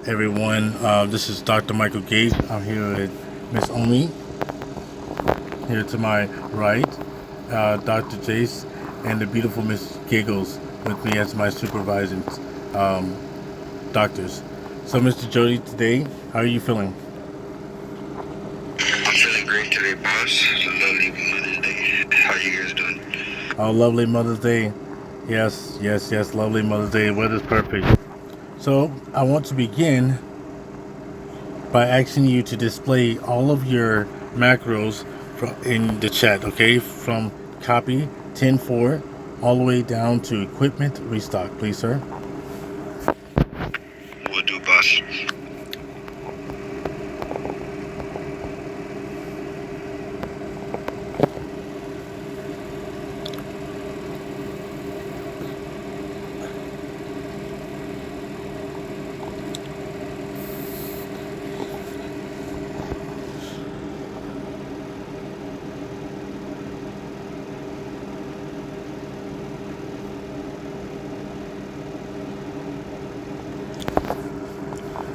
everyone. This is Dr. Michael Gates. I'm here with Miss Omi, here to my right, Dr. Jace, and the beautiful Miss Giggles with me as my supervising um, doctors. So, Mr. Jody, today, how are you feeling? I'm feeling great today, boss. It's a lovely Mother's Day. How you guys doing? Oh, lovely Mother's Day. Yes, yes, yes, lovely Mother's Day. Weather's perfect. So, I want to begin by asking you to display all of your macros in the chat, okay? From copy 10.4 all the way down to equipment restock, please, sir. Will do, boss.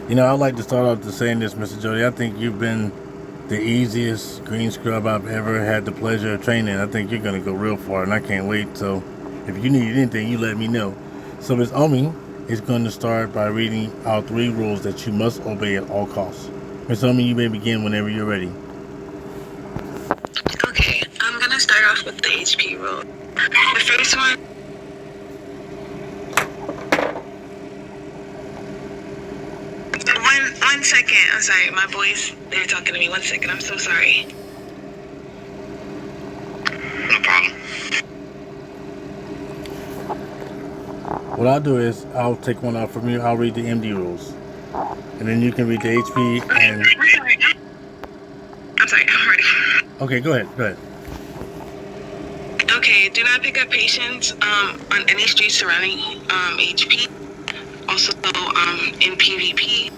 You know, I'd like to start off to saying this, Mr. Jody. I think you've been the easiest green scrub I've ever had the pleasure of training. I think you're going to go real far, and I can't wait. So, if you need anything, you let me know. So, Ms. Omi is going to start by reading out 3 rules that you must obey at all costs. Ms. Omi, you may begin whenever you're ready. Okay, I'm gonna start off with the HP rule. The first one. One second. I'm sorry, my boys, they're talking to me. 1 second. I'm so sorry. No problem. What I'll do is I'll take one out from you. I'll read the MD rules, and then you can read the HP. And I'm sorry. I'm ready. okay, go ahead. Go ahead. Okay, do not pick up patients on any street surrounding HP. Also, in PvP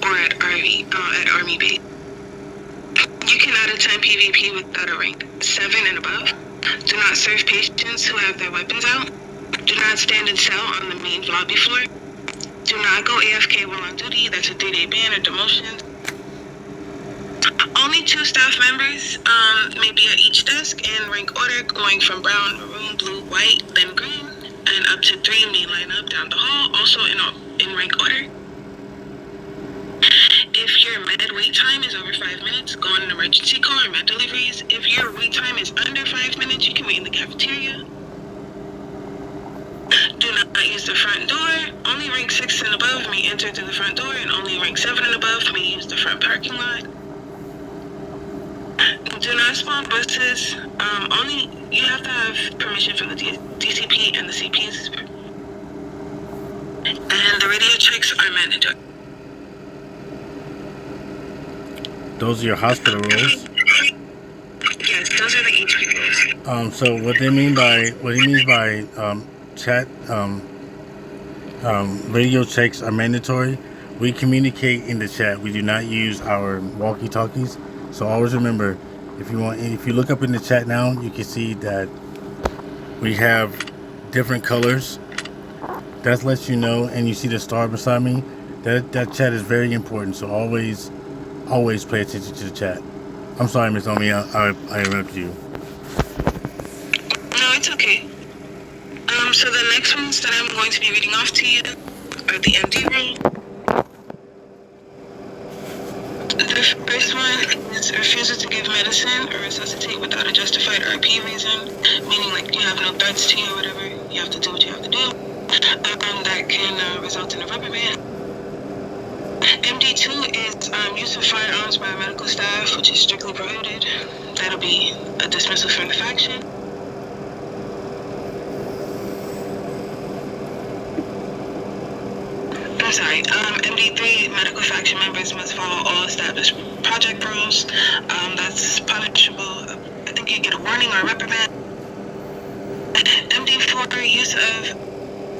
or at Army base. You cannot attend PvP without a rank 7 and above. Do not serve patients who have their weapons out. Do not stand and sell on the main lobby floor. Do not go AFK while on duty. That's a 3-day ban or demotion. Only 2 staff members may be at each desk in rank order, going from brown, maroon, blue, white, then green, and up to 3 may line up down the hall, also in rank order. If your med wait time is over 5 minutes, go on an emergency call or med deliveries. If your wait time is under 5 minutes, you can wait in the cafeteria. Do not use the front door. Only rank 6 and above may enter through the front door, and only rank 7 and above may use the front parking lot. Do not spawn buses. Only you have to have permission from the DCP and the CPs. And the radio checks are mandatory. Those are your hospital rules. Yes, those are the HP rules. So what he means by chat radio checks are mandatory. We communicate in the chat. We do not use our walkie-talkies. So always remember, if you look up in the chat now, you can see that we have different colors. That lets you know, and you see the star beside me. That chat is very important. So always pay attention to the chat. I'm sorry, Miss Omi, I interrupted you. No, it's okay. So the next ones that I'm going to be reading off to you are the MD rule. The first one is refusal to give medicine or resuscitate without a justified RP reason, meaning like you have no threats to you or whatever. You have to do what you have to do. That can result in a rubber band. MD2 is use of firearms by medical staff, which is strictly prohibited. That'll be a dismissal from the faction. I'm sorry, MD3, medical faction members must follow all established project rules. That's punishable. I think you get a warning or a reprimand. MD4, use of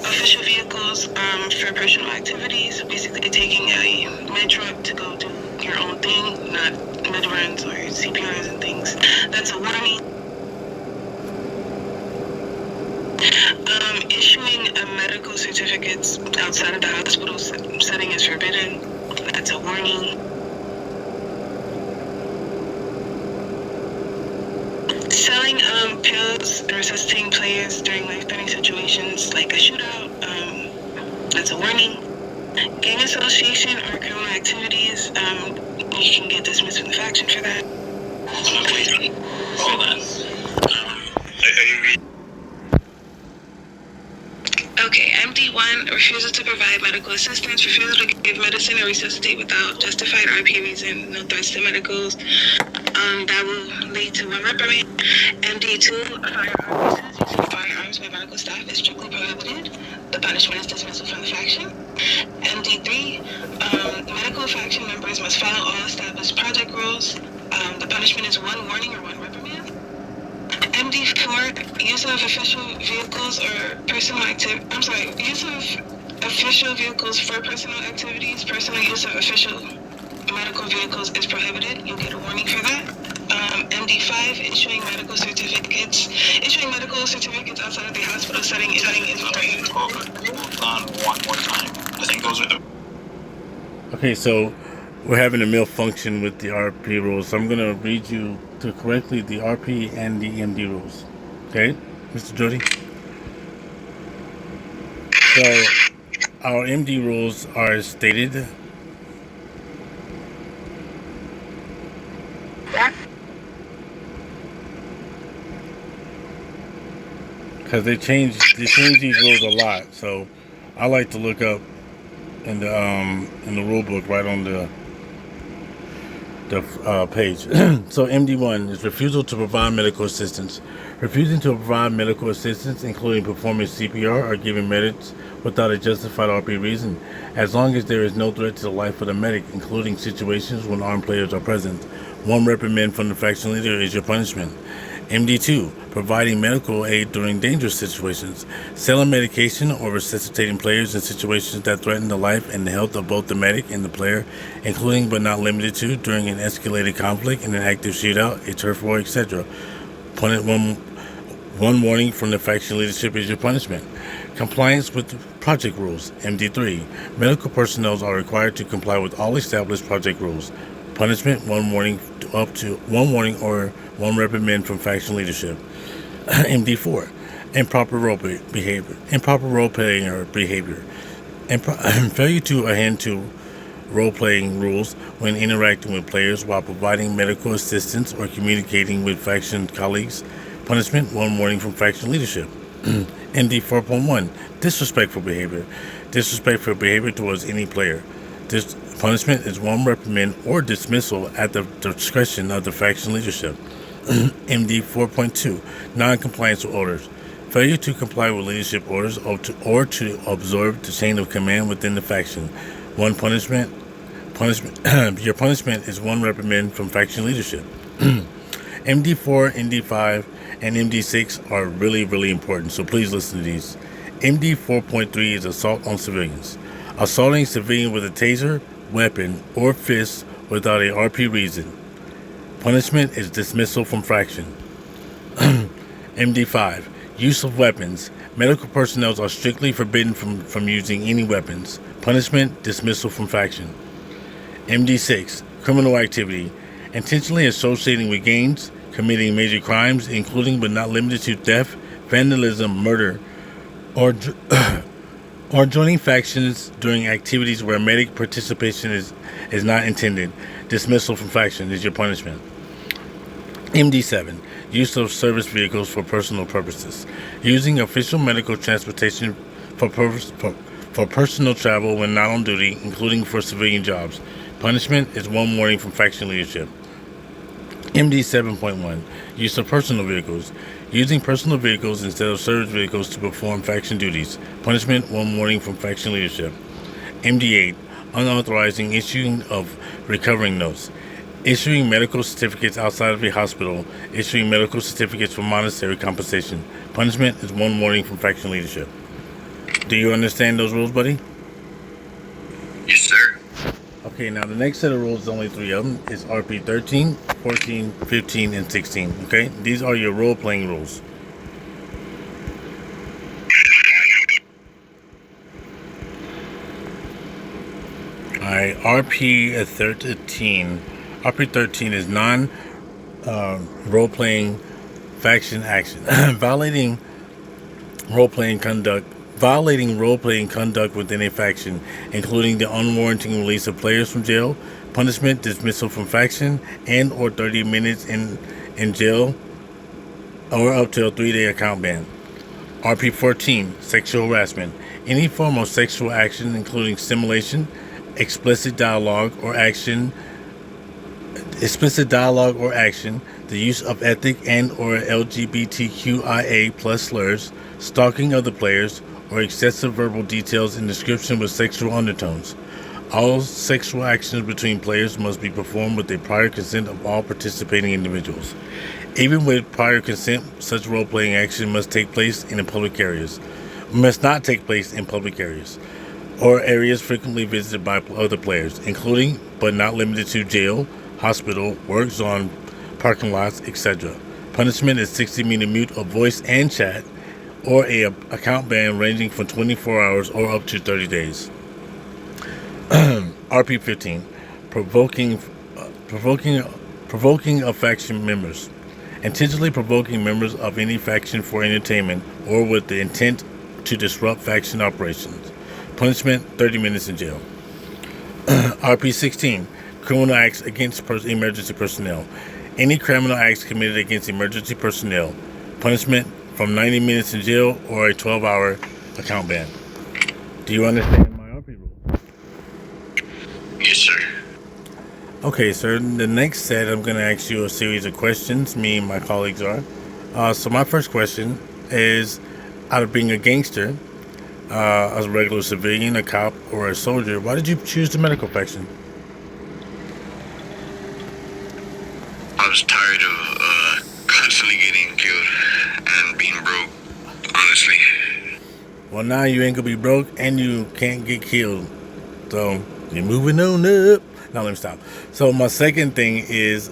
official vehicles for personal activities, basically taking a med truck to go do your own thing, not med runs or CPRs and things. That's a warning. Issuing a medical certificates outside of the hospital setting is forbidden. That's a warning. Selling pills and resuscitating players during life-threatening situations like a shootout, that's a warning. Gang association or criminal activities, you can get dismissed from the faction for that. Wait, hold on. Are you reading? Okay, MD1, refusal to provide medical assistance, refusal to give medicine or resuscitate without justified RP reason, no threats to medicals. That will lead to one reprimand. MD2, firearm uses, use of firearms by medical staff is strictly prohibited. The punishment is dismissal from the faction. MD3, medical faction members must follow all established project rules. The punishment is one warning or one reprimand. MD4, use of official vehicles or use of official vehicles for personal activities. Personal use of official medical vehicles is prohibited. You'll get a warning for that. MD5, issuing medical certificates. Issuing medical certificates outside of the hospital setting is prohibited. Hold on one more time. I think those are the... Okay, so we're having a malfunction with the RP rules. So I'm going to read you to correctly the RP and the MD rules. Okay, Mr. Jody? So our MD rules are as stated. Because they change these rules a lot. So I like to look up in the rule book right on the page. So MD1 is refusal to provide medical assistance. Refusing to provide medical assistance, including performing CPR or giving medics without a justified RP reason, as long as there is no threat to the life of the medic, including situations when armed players are present. One reprimand from the faction leader is your punishment. MD2, providing medical aid during dangerous situations. Selling medication or resuscitating players in situations that threaten the life and the health of both the medic and the player, including but not limited to during an escalated conflict, in an active shootout, a turf war, etc. One warning from the faction leadership is your punishment. Compliance with project rules. MD3, medical personnel are required to comply with all established project rules. Punishment, one warning or one reprimand from faction leadership. MD4, improper role playing or behavior. Failure to adhere to role-playing rules when interacting with players while providing medical assistance or communicating with faction colleagues. Punishment, one warning from faction leadership. MD 4.1, disrespectful behavior. Disrespectful behavior towards any player. This punishment is one reprimand or dismissal at the discretion of the faction leadership. MD 4.2, non-compliance with orders. Failure to comply with leadership orders or to observe the chain of command within the faction. Your punishment is one reprimand from faction leadership. MD4, MD5, and MD6 are really, really important, so please listen to these. MD 4.3 is assault on civilians. Assaulting a civilian with a taser, weapon, or fist without a RP reason. Punishment is dismissal from faction. MD5, use of weapons. Medical personnel are strictly forbidden from using any weapons. Punishment, dismissal from faction. MD6, criminal activity. Intentionally associating with gangs, committing major crimes, including but not limited to theft, vandalism, murder, or joining factions during activities where medic participation is not intended. Dismissal from faction is your punishment. MD7, use of service vehicles for personal purposes. Using official medical transportation for personal travel when not on duty, including for civilian jobs. Punishment is one warning from faction leadership. MD 7.1, use of personal vehicles. Using personal vehicles instead of service vehicles to perform faction duties. Punishment, one warning from faction leadership. MD 8, unauthorizing issuing of recovering notes. Issuing medical certificates outside of a hospital. Issuing medical certificates for monetary compensation. Punishment is one warning from faction leadership. Do you understand those rules, buddy? Yes, sir. Okay, now the next set of rules, only 3 of them, is RP 13, 14, 15, and 16. Okay, these are your role-playing rules. Alright, RP13. RP13 is non role-playing faction action. Violating role-playing conduct within a faction, including the unwarranted release of players from jail, punishment, dismissal from faction, and or 30 minutes in jail, or up to a 3-day account ban. RP14, sexual harassment. Any form of sexual action, including stimulation, explicit dialogue or action, the use of ethnic and or LGBTQIA plus slurs, stalking other players, or excessive verbal details in description with sexual undertones. All sexual actions between players must be performed with the prior consent of all participating individuals. Even with prior consent, such role-playing action must not take place in public areas, or areas frequently visited by other players, including but not limited to jail, hospital, work zone, parking lots, etc. Punishment is 60-minute mute of voice and chat, or a account ban ranging from 24 hours or up to 30 days. RP15, provoking of faction members. Intentionally provoking members of any faction for entertainment or with the intent to disrupt faction operations. Punishment, 30 minutes in jail. RP16, criminal acts against emergency personnel. Any criminal acts committed against emergency personnel. Punishment, from 90 minutes in jail or a 12-hour account ban. Do you understand my RP rules? Yes, sir. Okay, sir. The next set, I'm going to ask you a series of questions. Me and my colleagues are. So my first question is, out of being a gangster, as a regular civilian, a cop, or a soldier, why did you choose the medical faction? I was tired of constantly getting killed and being broke, honestly. Well, now you ain't going to be broke and you can't get killed. So you're moving on up. Now let me stop. So my second thing is,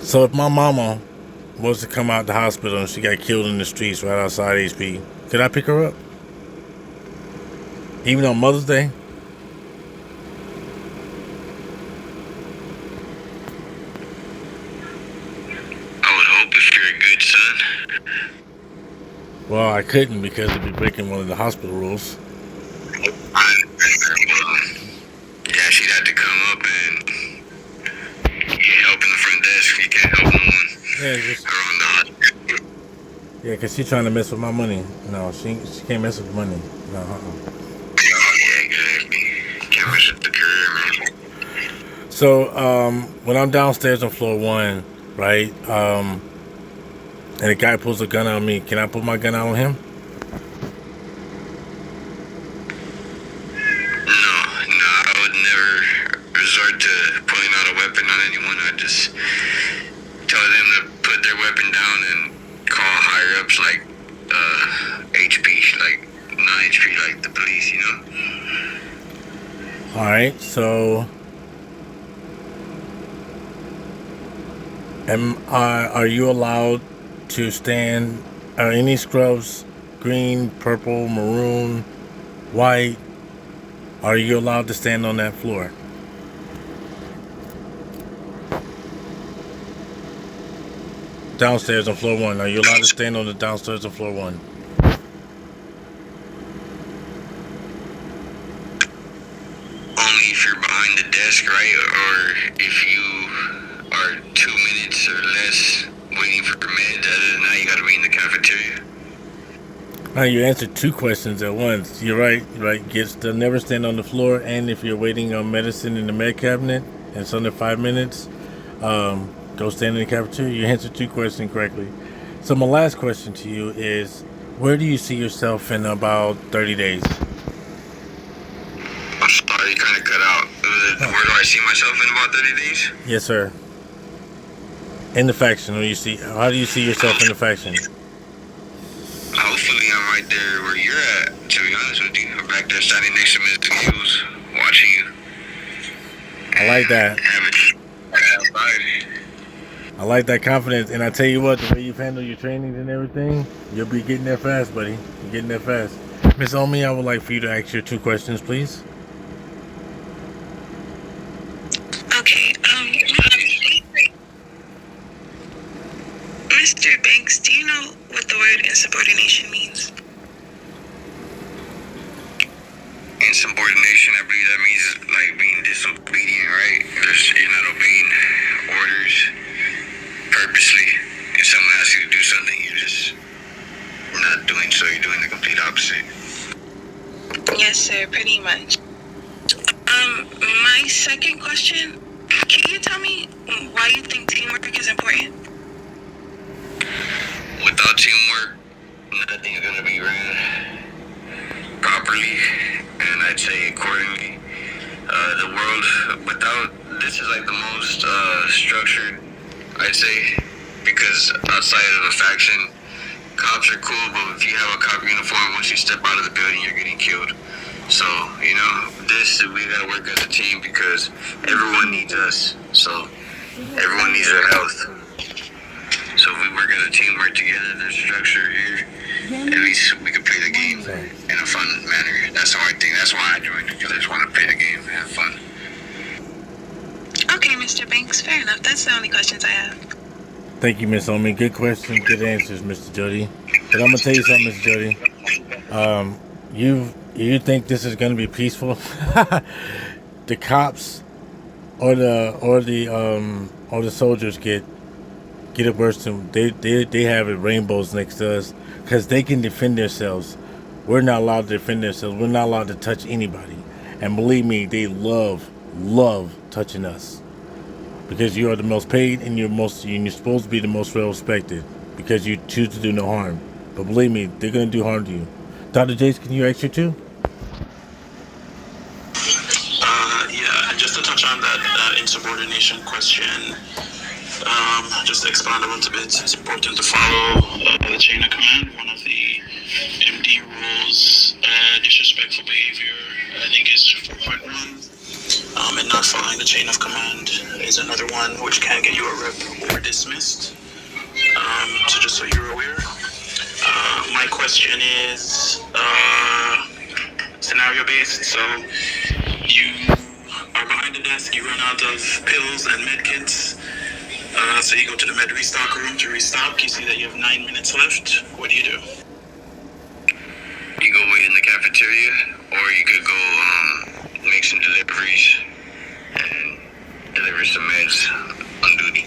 so if my mama was to come out the hospital and she got killed in the streets right outside HP, could I pick her up? Even on Mother's Day? I would hope if you're a good son. Well, I couldn't because it'd be breaking one of the hospital rules. Yeah, she'd have to come up and get help in the front desk. You can't help no one. Yeah, just, Around the hospital. yeah, because she's trying to mess with my money. No, she can't mess with money. No, Yeah, exactly. Can't mess with the career, man. So, when I'm downstairs on floor 1, right, and a guy pulls a gun on me, can I pull my gun out on him? No, I would never resort to pulling out a weapon on anyone. I'd just tell them to put their weapon down and call higher ups like HP, like non-HP, like the police, you know? Alright, so are you allowed to stand, are any scrubs, green, purple, maroon, white, are you allowed to stand on that floor? Downstairs on floor 1, are you allowed to stand on the downstairs on floor 1? Only if you're behind the desk, right? Or if you are 2 minutes or less waiting for meds. Other than that, you gotta be in the cafeteria. Now you answered 2 questions at once. You're right. Never stand on the floor, and if you're waiting on medicine in the med cabinet and it's under 5 minutes, go stand in the cafeteria. You answered 2 questions correctly. So my last question to you is, where do you see yourself in about 30 days? I'm sorry, you kind of cut out. Where do I see myself in about 30 days? Yes, sir. In the faction, how do you see yourself in the faction? Hopefully I'm right there where you're at, to be honest with you. I'm back there standing next to Mr. Hughes, watching you. I like that. Outside. I like that confidence, and I tell you what, the way you've handled your trainings and everything, you'll be getting there fast, buddy. You're getting there fast. Miss Omi, I would like for you to ask your 2 questions, please. insubordination, I believe that means like being disobedient, right? You're not obeying orders purposely. If someone asks you to do something, you're just not doing so. You're doing the complete opposite. Yes, sir, pretty much. My second question, can you tell me why you think teamwork is important? Without teamwork, nothing is gonna be ran properly, and I'd say accordingly. The world without this is like the most structured, I'd say, because outside of a faction, cops are cool, but if you have a cop uniform, once you step out of the building, you're getting killed. So, you know, we gotta work as a team because everyone needs us. So, everyone needs our health. So if we work as a team, work together, there's structure here, at least we can play the game in a fun manner. That's how I think. That's why I joined, because I just want to play the game and have fun. Okay, Mr. Banks, fair enough. That's the only questions I have. Thank you, Miss Omi. Good question, good answers, Mr. Jody. But I'm gonna tell you something, Mr. Jody. You think this is gonna be peaceful? The cops or the soldiers get it worse than they have it rainbows next to us because they can defend themselves. We're not allowed to defend ourselves. We're not allowed to touch anybody. And believe me, they love touching us. Because you are the most paid and you're supposed to be the most well respected because you choose to do no harm. But believe me, they're gonna do harm to you. Dr. Jace, can you answer too? Yeah, just to touch on that insubordination question, just to expand a little bit, it's important to follow the chain of command. One of the MD rules, disrespectful behavior, I think is 4.1. And not following the chain of command is another one, which can get you a rip or dismissed. So just so you're aware. My question is scenario based. So you are behind the desk, you run out of pills and med kits. So you go to the med restock room to restock. You see that you have 9 minutes left. What do? You go wait in the cafeteria, or you could go make some deliveries and deliver some meds on duty.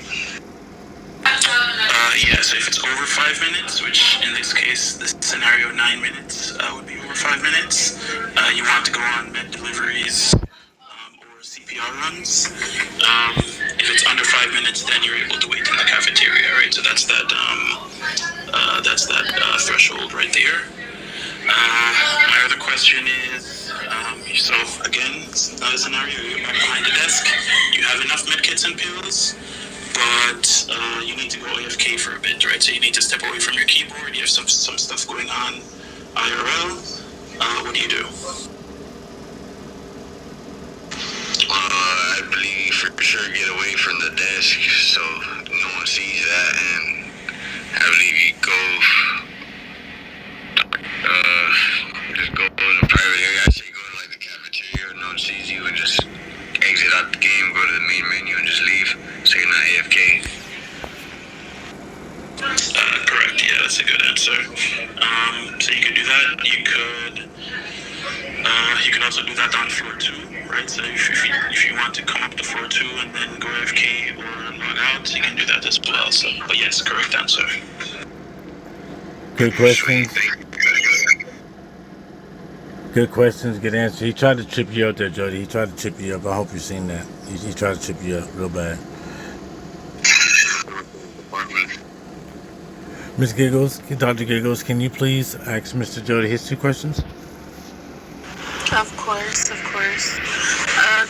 Yeah, so if it's over 5 minutes, which in this case, this scenario, 9 minutes would be over 5 minutes, you want to go on med deliveries or CPR runs. If it's under 5 minutes, then you're able to wait in the cafeteria, right? So that's that threshold right there. My other question is, so again, another scenario, you're behind the desk, you have enough med kits and pills, but you need to go AFK for a bit, right? So you need to step away from your keyboard, you have some stuff going on IRL. What do you do? I believe for sure get away from the desk so no one sees that, and I believe you go just go in a private area. I say go to like the cafeteria where no one sees you and just exit out the game, go to the main menu and just leave so you're not AFK. Correct, yeah, that's a good answer. So you could do that. You could also do that on floor 2, right? So if you want to come up to floor 2 and then go AFK or log out, you can do that as well. So, but yes, correct answer. Good questions. Good questions, good answer. He tried to trip you up there, Jody. He tried to trip you up. I hope you've seen that. He tried to trip you up real bad. Miss Giggles, Dr. Giggles, can you please ask Mr. Jody his 2 questions? Of course.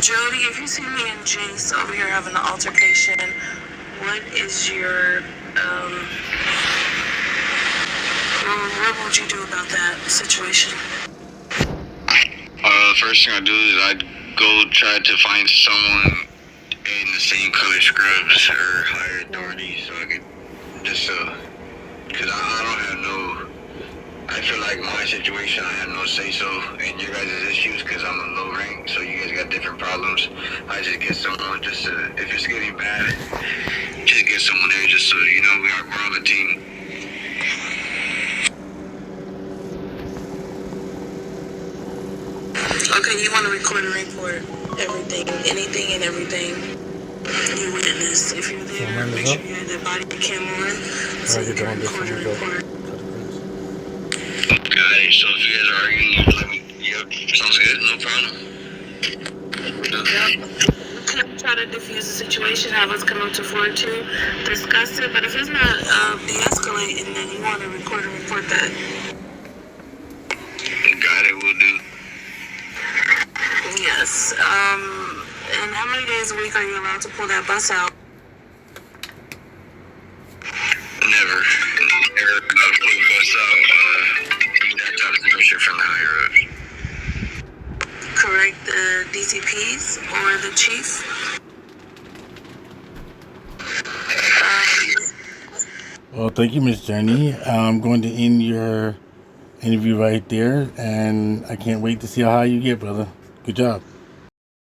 Jody, if you see me and Jace over here having an altercation, what is your, what would you do about that situation? First thing I do is I'd go try to find someone in the same color scrubs or higher authority so I could just, because I feel like my situation, I have no say-so in your guys' issues because I'm a low rank, so you guys got different problems. I just get someone just to, if it's getting bad, just get someone there just so, you know, we're on the team. Okay, you want to record and report everything, anything and everything you witness. If you're there, make sure you have the body cam on so you can record and report. Got it. So if you guys are arguing, you let me. Yep. Sounds good. No problem. Can try to diffuse the situation, have us come up to 4-2, discuss it, but if it's not de-escalating, then you want to record and report that. Got it. We'll do. Yes. And how many days a week are you allowed to pull that bus out? Never. Never put the bus out. You have to have permission from the higher ups. Correct the DCPs or the chief? Well, thank you, Miss Jenny. I'm going to end your interview right there, and I can't wait to see how high you get, brother. Good job.